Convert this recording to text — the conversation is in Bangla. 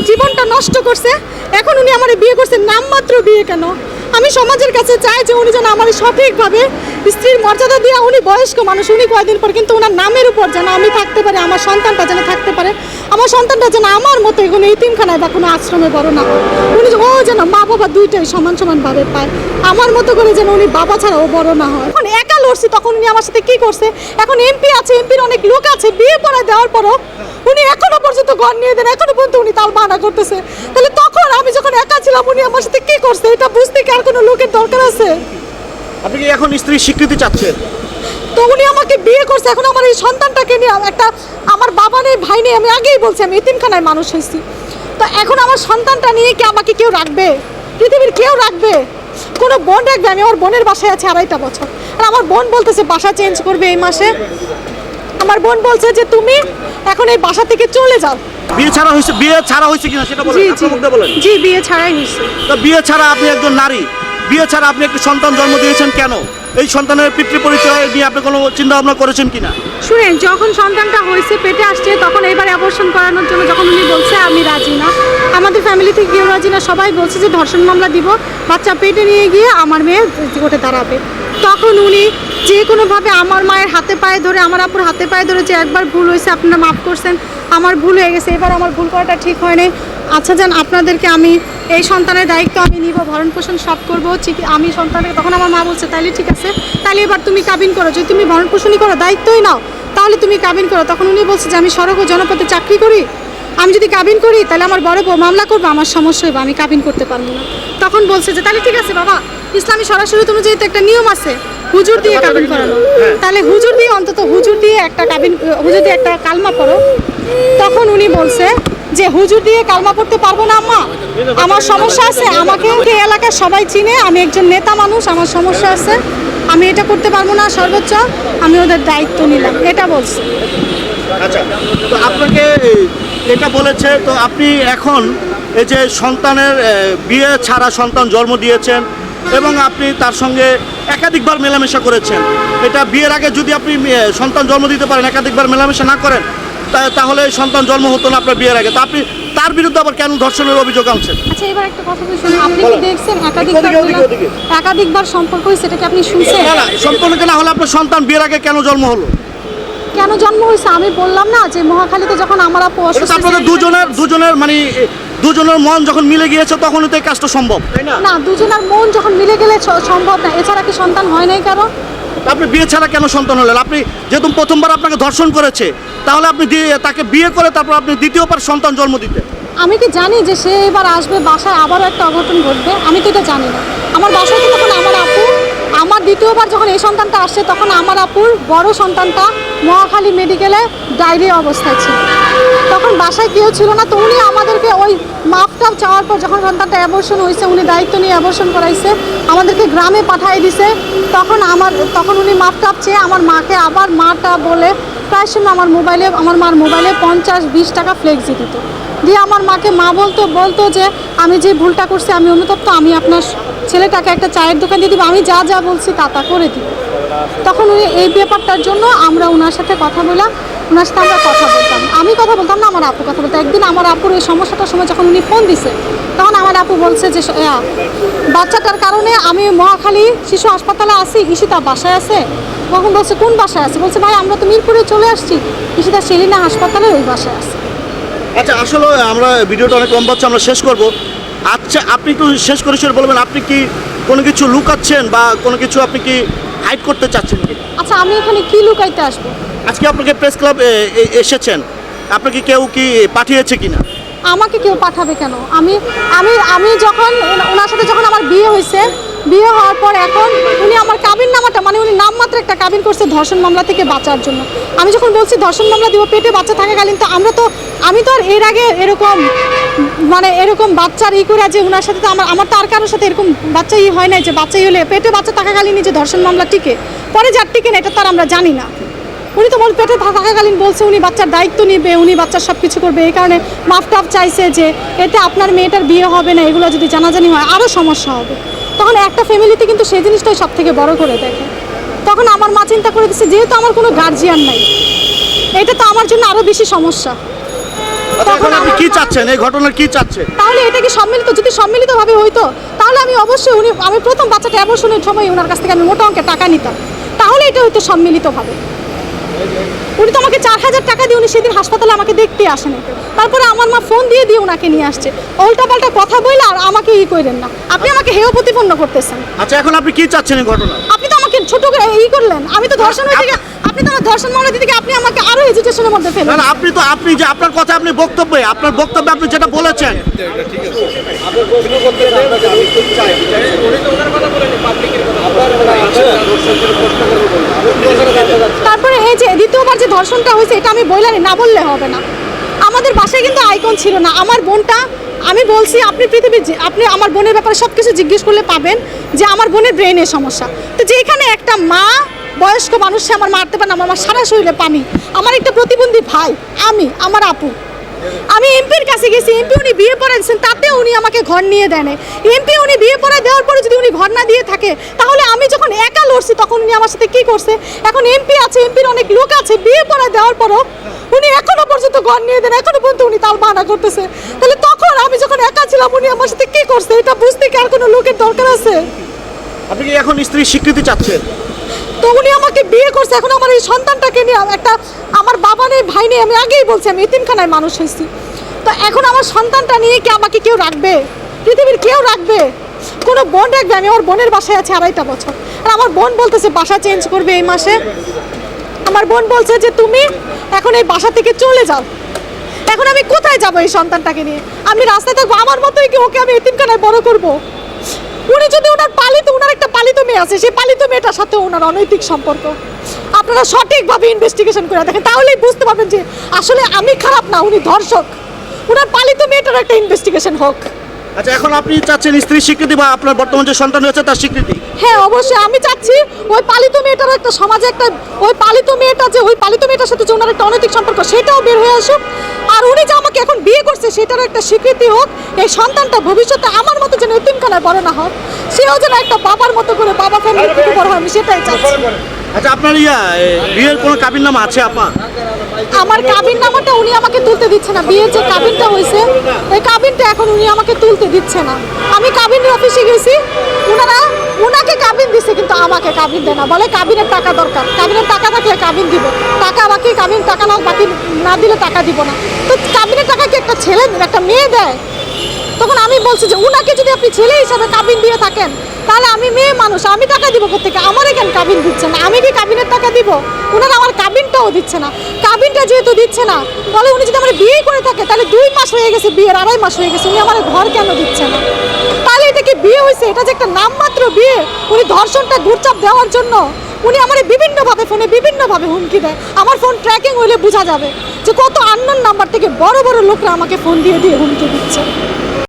আমার জীবনটা নষ্ট করছে। এখন উনি আমার বিয়ে করছে নামমাত্র বিয়ে কেন? আমি সমাজের কাছে চাই যে উনি যেন আমার সঠিকভাবে স্ত্রীর মর্যাদা দিয়ে, উনি বয়স্ক মানুষ, উনি কয়দিন পর, কিন্তু ওনার নামের উপর যেন আমি থাকতে পারি, আমার সন্তানটা যেন থাকতে পারে, আমার সন্তানটা যেন আমার মতো কোনো ইতিমখানায় বা কোনো আশ্রমে বড় না হয়। উনি ও যেন মা বাবা দুইটাই সমান সমানভাবে পায়, আমার মতো করে যেন উনি বাবা ছাড়া ও বড় না হয়। এখন একা লড়ছি, তখন উনি আমার সাথে কি করছে? এখন এমপি আছে, এমপির অনেক লোক আছে, বিয়ে পড়া দেওয়ার পরও উনি এখনো পর্যন্ত ঘর নিয়ে দেন, এখনো পর্যন্ত উনি তার বানা করতেছে। তাহলে তখন আমি যখন একা ছিলাম উনি আমার সাথে কি করছে, এটা বুঝতে কি আর কোনো লোকের দরকার আছে? আপনি কি এখন স্ত্রীর স্বীকৃতি চাচ্ছেন? তো উনি আমাকে বিয়ে করছে, এখন আমার এই সন্তানটাকে নিয়ে একটা, আমার বাবা নেই, ভাই নেই, আমি আগেই বলছি আমি এতিমখানায় মানুষ হয়েছি। তো এখন আমার সন্তানটা নিয়ে কি আমাকে কেউ রাখবে? পৃথিবীর কেউ রাখবে? কোনো বোন রাখবে? আমি আমার বোনের বাসায় আছি 2.5 বছর, আর আমার বোন বলতেছে বাসা চেঞ্জ করবে এই মাসে। আমার বোন বলছে যে তুমি এখন এই বাসা থেকে চলে যাও। বিয়ে ছাড়া হয়েছে কিনা সেটা বলেন, আপনার মুখে বলেন। জি, বিয়ে ছাড়াই হয়েছে। তো বিয়ে ছাড়া আপনি একজন নারী, বিয়ে ছাড়া আপনি একটি সন্তান জন্ম দিয়েছেন কেন? এই সন্তানের পিতৃ পরিচয় নিয়ে আপনি কোনো চিন্তা ভাবনা করেছেন কিনা? শুনেন, যখন সন্তানটা হয়েছে পেটে আসছে, তখন এবার অ্যাবর্শন করানোর জন্য যখন উনি বলছে আমি রাজি না, আমাদের ফ্যামিলি থেকে কেউ রাজি না, সবাই বলছে যে ধর্ষণ মামলা দিব, বাচ্চা পেটে নিয়ে গিয়ে আমার মেয়ে কোর্টে দাঁড়াবে। তখন উনি যে কোনোভাবে আমার মায়ের হাতে পায়ে ধরে, আমার আপুর হাতে পায়ে ধরে যে একবার ভুল হয়েছে, আপনারা মাফ করছেন, আমার ভুল হয়ে গেছে, এবার আমার ভুল করাটা ঠিক হয়নি, আচ্ছা যান আপনাদেরকে আমি এই সন্তানের দায়িত্ব আমি নিব, ভরণ পোষণ সব করবো, আমি সন্তানকে, তখন আমার মা বলছে তাইলে ঠিক আছে, তাহলে এবার তুমি কাবিন করো, যদি তুমি ভরণ পোষণই করো, দায়িত্বই নাও, তাহলে তুমি কাবিন করো। তখন উনি বলছে যে আমি সড়ক ও জনপথে চাকরি করি, আমি যদি কাবিন করি তাহলে আমার বড় বউ মামলা করবো, আমার সমস্যা হবে, আমি কাবিন করতে পারবো না। তখন বলছে যে তাহলে ঠিক আছে বাবা, ইসলামী সরাসরি অনুযায়ী তো একটা নিয়ম আছে হুজুর দিয়ে কাবিন করানো, তাহলে হুজুর দিয়ে অন্তত হুজুর দিয়ে একটা কাবিন, হুজুর দিয়ে একটা কালমা পড়ো। তখন উনি বলছে যে হুজুর দিয়ে কালমা পড়তে পারবো না আম্মা, আমার সমস্যা আছে, আমাকে এই এলাকার সবাই চিনে, আমি একজন নেতা মানুষ, আমার সমস্যা আছে, আমি এটা করতে পারবো না, সর্বোচ্চ আমি ওদের দায়িত্ব নিলাম, এটা বলছে। আচ্ছা, তো আপনাকে এটা বলেছে, তো আপনি এখন এই যে সন্তানের বিয়ে ছাড়া সন্তান জন্ম দিয়েছেন এবং আপনি তার সঙ্গে একাধিকবার মেলামেশা করেছেন, এটা বিয়ের আগে যদি আপনি সন্তান জন্ম দিতে পারেন, একাধিকবার মেলামেশা না করেন, তাহলে সন্তান জন্ম হতো না আপনার বিয়ের আগে, তো আপনি তার বিরুদ্ধে আবার কেন ধর্ষণের অভিযোগ আনছেন? আচ্ছা, এবার একটা কথা বলছেন, আপনি কি দেখছেন একাধিকবার সম্পর্ক হয়েছে, এটা কি আপনি শুনছেন? না, সম্পর্ক না হলে আপনার সন্তান বিয়ের আগে কেন জন্ম হলো? কেন জন্ম হয়েছে আমি বললাম না যে মহাখালীতে যখন আমার আপু অসুস্থ, আপনাদের দুজনের মানে দুজনের মন যখন মিলে গিয়েছে তখনই তো এই কাজটা সম্ভব, তাই না? না, দুজনের মন যখন মিলে গেলে সম্ভব না, এছাড়া কি সন্তান হয় নাই কারো? আপনি বিয়ে ছাড়া কেন সন্তান হলেন? আপনি যেহেতু প্রথমবার আপনাকে ধর্ষণ করেছে, তাহলে আপনি তাকে বিয়ে করে তারপর আপনি দ্বিতীয়বার সন্তান জন্ম দিতে। আমি কি জানি যে সে এবার আসবে বাসায় আবারও একটা অঘটন ঘটবে? আমি তো এটা জানি না। আমার বাসায় তো তখন আমার আপু, আমার দ্বিতীয়বার যখন এই সন্তানটা আসছে তখন আমার আপুর বড় সন্তানটা মহাখালী মেডিকেলে ডায়রিয়া অবস্থায় ছিল, তখন বাসায় কেউ ছিল না। তো উনি আমাদেরকে ওই মাপটাপ চাওয়ার পর যখন সন্তানটা অ্যাবর্শন হয়েছে, উনি দায়িত্ব নিয়ে অ্যাবর্শন করাইছে, আমাদেরকে গ্রামে পাঠিয়ে দিছে। তখন উনি মাপটাপ চেয়ে আমার মাকে আবার মাটা বলে প্রায় সময় আমার মার মোবাইলে 50-20 টাকা ফ্লেক্সি দিত, দিয়ে আমার মাকে মা বলতো যে আমি যে ভুলটা করছি আমি অনুতপ্ত, আমি আপনার ছেলেটাকে একটা চায়ের দোকান দিয়ে দিব, আমি যা বলছি তা করে দিব। তখন উনি এই ব্যাপারটার জন্য আমরা ওনার সাথে কথা বললাম, ওনার সাথে আমরা কথা বলতাম, আমি কথা বলতাম না, আমার আপু কথা বলতো। একদিন আমার আপুর এই সমস্যাটার সময় যখন উনি ফোন দিছে, তখন আমার আপু বলছে যে বাচ্চাটার কারণে আমি মহাখালী শিশু হাসপাতালে আছি, ঈশিতা বাসায় আছে। তখন বলছে কোন বাসায় আছে? বলছে ভাই আমরা তো মিরপুরে চলে আসছি, ঈশিতা সেলিনা হাসপাতালে ওই বাসায় আছে। আচ্ছা, আসলে আমরা ভিডিওটা অনেক লম্বা হচ্ছে, আমরা শেষ করব। আচ্ছা, আপনি একটু শেষ করে বলবেন, আপনি কি কোনো কিছু লুকাচ্ছেন বা কোনো কিছু আপনি কি হাইড করতে চাচ্ছেন কি? আচ্ছা, আমি এখানে কি লুকাইতে আসবো? আজকে আপনাকে প্রেস ক্লাব এসেছেন, আপনাকে কেউ কি পাঠিয়েছে কিনা? আমাকে কেউ পাঠাবে কেন? আমি যখন ওনার সাথে যখন আমার বিয়ে হয়েছে, বিয়ে হওয়ার পর এখন উনি আমার কাবিন নামাটা, মানে উনি নামমাত্র একটা কাবিন করছে ধর্ষণ মামলা থেকে বাঁচার জন্য। আমি যখন বলছি ধর্ষণ মামলা দিব পেটে বাচ্চা থাকাকালীন, তো আমি তো আর এর আগে এরকম বাচ্চার করে যে ওনার সাথে তো আমার তো আর কারোর সাথে এরকম বাচ্চাই হয় নাই যে বাচ্চাই হলে পেটে বাচ্চা থাকাকালীনই যে ধর্ষণ মামলা টিকে, পরে যার টিকে না এটা তো আর আমরা জানি না। উনি তো পেটে থাকাকালীন বলছে উনি বাচ্চার দায়িত্ব নিবে, উনি বাচ্চার সব কিছু করবে, এই কারণে মাফটাপ চাইছে যে এতে আপনার মেয়েটার বিয়ে হবে না, এগুলো যদি জানাজানি হয় আরও সমস্যা হবে। তখন একটা ফ্যামিলিতে কিন্তু সেই জিনিসটাই সব থেকে বড় করে দেখে। তখন আমার মা চিন্তা করে দিচ্ছে যেহেতু আমার কোনো গার্জিয়ান নাই, এটা তো আমার জন্য আরও বেশি সমস্যা। আচ্ছা, এখন আপনি কি চাচ্ছেন, এই ঘটনার কি চাচ্ছেন? তাহলে এটা কি সম্মিলিত, যদি সম্মিলিতভাবে হইতো তাহলে আমি অবশ্যই আমি প্রথম বাচ্চাটা অ্যাবর্শনের সময় ওনার কাছ থেকে আমি মোটা অঙ্কের টাকা নিতাম, তাহলে এটা হইতো সম্মিলিতভাবে। উনি তো আমাকে 4,000 টাকা দিয়ে উনি সেদিন হাসপাতালে আমাকে দেখতে আসেন, তারপরে আমার মা ফোন দিয়ে ওনাকে নিয়ে আসছে। উল্টাপাল্টা কথা বললে আর আমাকে করেন না, আপনি আমাকে হেয় প্রতিপন্ন করতেছেন। আচ্ছা, এখন আপনি কি চাচ্ছেন এই ঘটনা? আপনি তো আমাকে ছোট করে করলেন, আমি তো ধর্ষণ হয়ে থেকে আপনি তো আমার ধর্ষণ মামলা দিতে আপনি আমাকে আরো এজিটেশনের মধ্যে না ফেলেন। না, আপনি যে আপনার কথা, আপনার বক্তব্যে আপনি যেটা বলেছেন, তারপরে এই যে দ্বিতীয়বার যে ধর্ষণটা হয়েছে এটা আমি বললাম না, বললে হবে না। আমাদের বাসায় কিন্তু আইকন ছিল না। আমার বোনটা, আমি বলছি আপনি আপনি আমার বোনের ব্যাপারে সব কিছু জিজ্ঞেস করলে পাবেন যে আমার বোনের ব্রেনের সমস্যা। তো যেখানে একটা মা, বয়স্ক মানুষ, সে আমার মারতে পারে না, আমার সারা শরীরে পানি, আমার একটা প্রতিবন্ধী ভাই, আমার আপু, আমি এমপির কাছে গেছি, এমপি উনি বিয়ে পড়াইছেন, তাতে উনি আমাকে ঘর নিয়ে দেন। এমপি উনি বিয়ে পড়ায় দেওয়ার পরে যদি উনি ঘর না দিয়ে থাকে, তাহলে আমি যখন একা লড়ছি তখন উনি আমার সাথে কি করছে? এখন এমপি আছে, এমপির অনেক লোক আছে, বিয়ে পড়ায় দেওয়ার পরও উনি এখনো পর্যন্ত ঘর নিয়ে দেন, এখনো পর্যন্ত উনি তাল বাহানা করতেছে। তাহলে তখন আমি যখন একা ছিলাম উনি আমার সাথে কি করছে, এটা বুঝতে কি আর কোনো লোকের দরকার আছে? আপনি কি এখন স্ত্রীর স্বীকৃতি চাচ্ছেন? তো উনি আমাকে বিয়ে করছে, এখন আমার এই সন্তানটাকে নিয়ে একটা, আমার বাবা নেই, ভাই নেই, আমি আগেই বলছি আমি এতিমখানায় মানুষ হয়েছি। তো এখন আমার সন্তানটা নিয়ে কি আমাকে কেউ রাখবে? পৃথিবীর কেউ রাখবে? কোনো বোন রাখবে? আমি আমার বোনের বাসায় আছি 2.5 বছর, আর আমার বোন বলতেছে বাসা চেঞ্জ করবে এই মাসে। আমার বোন বলছে যে তুমি এখন এই বাসা থেকে চলে যাও। এখন আমি কোথায় যাবো এই সন্তানটাকে নিয়ে? আমি রাস্তায় থাকবো? আমার মতোই কি ওকে আমি এতিমখানায় বড় করবো? উনি যদি ওনার একটা পালিত মেয়ে আছে, সেই পালিত মেয়েটার সাথে ওনার অনৈতিক সম্পর্ক, আপনারা সঠিকভাবে ইনভেস্টিগেশন করে দেখেন, তাহলেই বুঝতে পারবেন যে আসলে আমি খারাপ না, উনি ধর্ষক। ওনার পালিত মেয়েটার একটা ইনভেস্টিগেশন হোক। আচ্ছা, এখন আপনি চাচ্ছেন স্ত্রীর স্বীকৃতি বা আপনার বর্তমান যে সন্তান হয়েছে তার স্বীকৃতি? হ্যাঁ, অবশ্যই আমি চাচ্ছি ওই পালিত মেয়েটার একটা সমাজে একটা, ওই পালিত মেয়েটার সাথে যে ওনার একটা অনৈতিক সম্পর্ক সেটাও বের হয়ে আসুক, আর উনি যে আমাকে এখন বিয়ে করছে সেটারও একটা স্বীকৃতি হোক। এই সন্তানটা ভবিষ্যতে আমার মতো যেন এতিমখানায় বড় না হয়, সেও যেন একটা বাবার মতো করে বাবা ফ্যামিলি থেকে বড় হয়, আমি সেটাই চাচ্ছি। আচ্ছা, আপনার বিয়ের কোনো কাবিননামা আছে আপনার? আমার কাবিননামাটা উনি আমাকে তুলতে দিচ্ছে না। বিয়ের যে কাবিনটা হয়েছে ওই কাবিনটা এখন উনি আমাকে তুলতে দিচ্ছে না। আমি কাবিনের অফিসে গেছি, ওনাকে কাবিন দিছে কিন্তু আমাকে কাবিন দেয় না, বলে কাবিনের টাকা দরকার, কাবিনের টাকা থাকলে কাবিন দিব, টাকা বাকি, কাবিন টাকা না বাকি না দিলে টাকা দিব না। তো কাবিনের টাকা কি একটা ছেলে একটা মেয়ে দেয়? তখন আমি বলছি যে উনাকে যদি আপনি ছেলে হিসাবে কাবিন দিয়ে থাকেন তাহলে আমি মেয়ে মানুষ, আমি টাকা দিব কোথেকে? আমার এখানে কাবিন দিচ্ছে না, আমি কি কাবিনের টাকা দিব? ওনারা আমার কাবিনটাও দিচ্ছে না। কাবিনটা যেহেতু দিচ্ছে না, তাহলে উনি যদি আমার বিয়ে করে থাকে তাহলে 2 মাস হয়ে গেছে, বিয়ের 2.5 মাস হয়ে গেছে, উনি আমার ঘর কেন দিচ্ছে না? তাহলে এটা কি বিয়ে হয়েছে? এটা যে একটা নামমাত্র বিয়ে। উনি ধর্ষণটা ঘুরচাপ দেওয়ার জন্য উনি আমার বিভিন্নভাবে ফোনে বিভিন্নভাবে হুমকি দেয়। আমার ফোন ট্র্যাকিং হইলে বোঝা যাবে যে কত আননোন নাম্বার থেকে বড় বড় লোকরা আমাকে ফোন দিয়ে হুমকি দিচ্ছে।